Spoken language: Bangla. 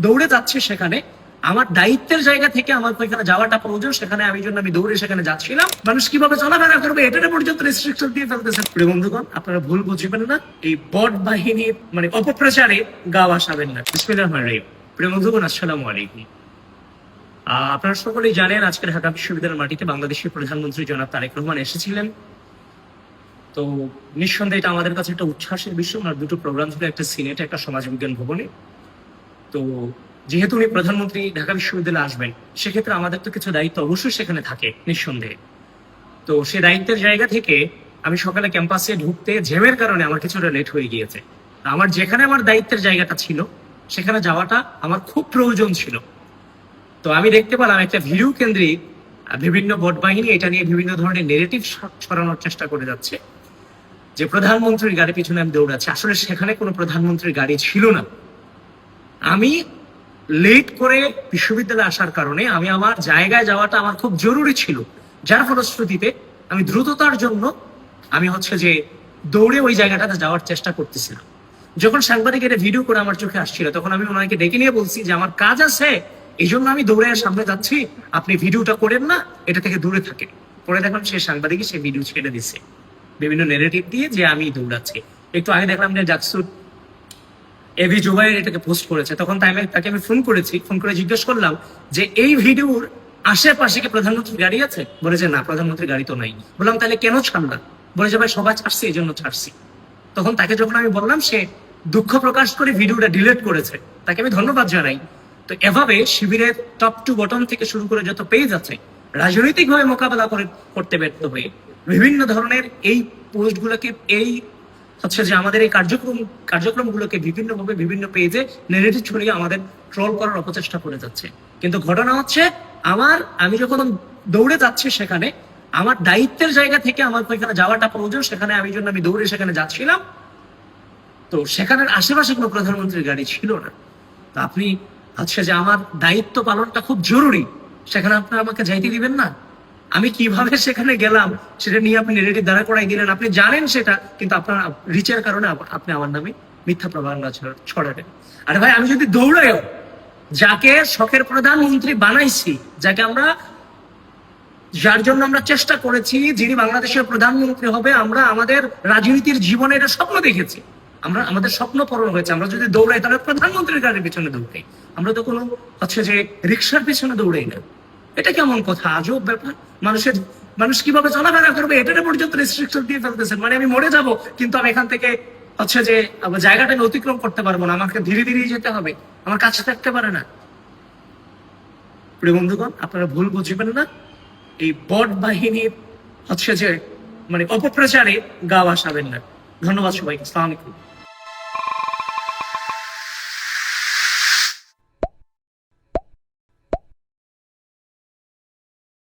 দৌড়ে যাচ্ছি সেখানে আমার দায়িত্বের জায়গা থেকে আমার ওইখানে যাওয়াটা প্রয়োজন, সেখানে আমি দৌড়ে সেখানে যাচ্ছিলাম। মানুষ কিভাবে চলাফেরা করবে এটা পর্যন্ত রেস্ট্রিকশন দিয়ে ফেলতেছে। প্রিয় বন্ধুগণ, আপনারা ভুল বুঝবেন না, এই বট বাহিনীর অপপ্রচারে গা ভাসাবেন না। বিসমিল্লাহির রহমানির রহিম। প্রিয় বন্ধুগণ, আসসালামু আলাইকুম। আপনারা সকলেই জানেন আজকে ঢাকা বিশ্ববিদ্যালয়ের মাটিতে বাংলাদেশের প্রধানমন্ত্রী জনাব তারেক রহমান এসেছিলেন। তো নিঃসন্দেহে এটা আমাদের কাছে একটা উচ্ছ্বাসের বিষয়। আর দুটো প্রোগ্রাম ছিল, একটা সিনেটে, একটা সমাজ বিজ্ঞান ভবনে। তো যেহেতু উনি প্রধানমন্ত্রী ঢাকা বিশ্ববিদ্যালয়ে আসবেন, সেক্ষেত্রে আমাদের তো কিছু দায়িত্ব অবশ্যই সেখানে থাকে নিঃসন্দেহে। তো সে দায়িত্বের জায়গা থেকে আমি সকালে ক্যাম্পাসে ঢুকতে জ্যামের কারণে আমার কিছুটা লেট হয়ে গিয়েছে। আমার যেখানে আমার দায়িত্বের জায়গাটা ছিল সেখানে যাওয়াটা আমার খুব প্রয়োজন ছিল। তো আমি দেখতে পেলাম একটা ভিডিও কেন্দ্রিক বিভিন্ন বট বাহিনী এটা নিয়ে বিভিন্ন ধরনের নেগেটিভ ছড়ানোর চেষ্টা করে যাচ্ছে যে প্রধানমন্ত্রীর গাড়ি পিছনে আমি দৌড়াচ্ছি। আসলে সেখানে কোনো প্রধানমন্ত্রীর গাড়ি ছিল না। আমি লেট করে বিশ্ববিদ্যালয়ে আসার কারণে আমি আমার জায়গায় যাওয়াটা আমার খুব জরুরি ছিল, যার ফলশ্রুতিতে আমি দ্রুততার জন্য আমি যে দৌড়ে ওই জায়গাটাতে যাওয়ার চেষ্টা করতেছিলাম। যখন সাংবাদিক এটা ভিডিও করে আমার চোখে আসছিল, তখন আমি ওনাকে ডেকে নিয়ে বলছি যে আমার কাজ আছে, এই জন্য আমি দৌড়ে সামনে যাচ্ছি, আপনি ভিডিওটা করেন না, এটা থেকে দূরে থাকে। পরে দেখলাম সে সাংবাদিকই সে ভিডিও ছেড়ে দিচ্ছে বিভিন্ন নেগেটিভ দিয়ে যে আমি দৌড়াচ্ছি। একটু আগে দেখলাম যে জাকসুর এবি জুবাইর এটাকে পোস্ট করেছে, তখন তাকে আমি ফোন করেছি। ফোন করে জিজ্ঞেস করলাম যে এই ভিডিওর আশেপাশে কি প্রধানমন্ত্রীর গাড়ি আছে? বলে যে না, প্রধানমন্ত্রীর গাড়ি তো নাই। বললাম তাহলে কেন ছাড়লা? বলে যে ভাই সবাই ছাড়ছে, এই জন্য ছাড়ছি। তখন তাকে যখন আমি বললাম, সে দুঃখ প্রকাশ করে ভিডিওটা ডিলিট করেছে। তাকে আমি ধন্যবাদ জানাই। তো এভাবে শিবিরের টপ টু বটম থেকে শুরু করে যত পেজ আছে, রাজনৈতিক ভাবে মোকাবেলা করতে ব্যর্থ হয়ে বিভিন্ন ধরনের এই পোস্টগুলোকে যে আমাদের এই কার্যক্রমগুলোকে বিভিন্নভাবে বিভিন্ন পেজে নেগেটিভ ছড়িয়ে আমাদের ট্রল করার অপচেষ্টা করে যাচ্ছে। কিন্তু ঘটনা হচ্ছে আমি যখন দৌড়ে যাচ্ছি সেখানে আমার দায়িত্বের জায়গা থেকে আমার ওইখানে যাওয়াটা প্রয়োজন, সেখানে আমি দৌড়ে সেখানে যাচ্ছিলাম। তো সেখানের আশেপাশে কোনো প্রধানমন্ত্রীর গাড়ি ছিল না। তো আপনি যে আমার দায়িত্ব পালনটা খুব জরুরি, সেখানে আপনারা আমাকে যাইতে দিবেন না? আমি কিভাবে সেখানে গেলাম সেটা নিয়ে আপনি নেগেটিভ দাঁড়া করাই দিলেন। আপনি জানেন সেটা, কিন্তু আপনার রিচের কারণে আপনি আমার নামে মিথ্যা প্রবাগান্ডা ছড়াবেন। আরে ভাই, আমি যদি দৌড়াইও যাকে শখের প্রধানমন্ত্রী বানাইছি, যার জন্য আমরা চেষ্টা করেছি, যিনি বাংলাদেশের প্রধানমন্ত্রী হবে, আমরা আমাদের রাজনীতির জীবনে এটা স্বপ্ন দেখেছি, আমাদের স্বপ্ন পূরণ হয়েছে। আমরা যদি দৌড়াই তাহলে প্রধানমন্ত্রীর গাড়ির পিছনে দৌড়াই, আমরা তো কোনো যে রিক্সার পিছনে দৌড়াই না। এটা কেমন কথা? আজব ব্যাপার। মানুষ কিভাবে চলাফেরা করবে এটা পর্যন্ত রেস্ট্রিকশন দিয়ে ফেলতেছেন। আমি মরে যাব, কিন্তু আমি এখান থেকে যে জায়গাটা আমি অতিক্রম করতে পারবো না, আমাকে ধীরে ধীরে যেতে হবে, আমার কাছে থাকতে পারে না। প্রিয় বন্ধুগণ, আপনারা ভুল বুঝবেন না, এই বট বাহিনীর যে অপপ্রচারে গা ভাসাবেন না। ধন্যবাদ সবাইকে। আসসালামু আলাইকুম।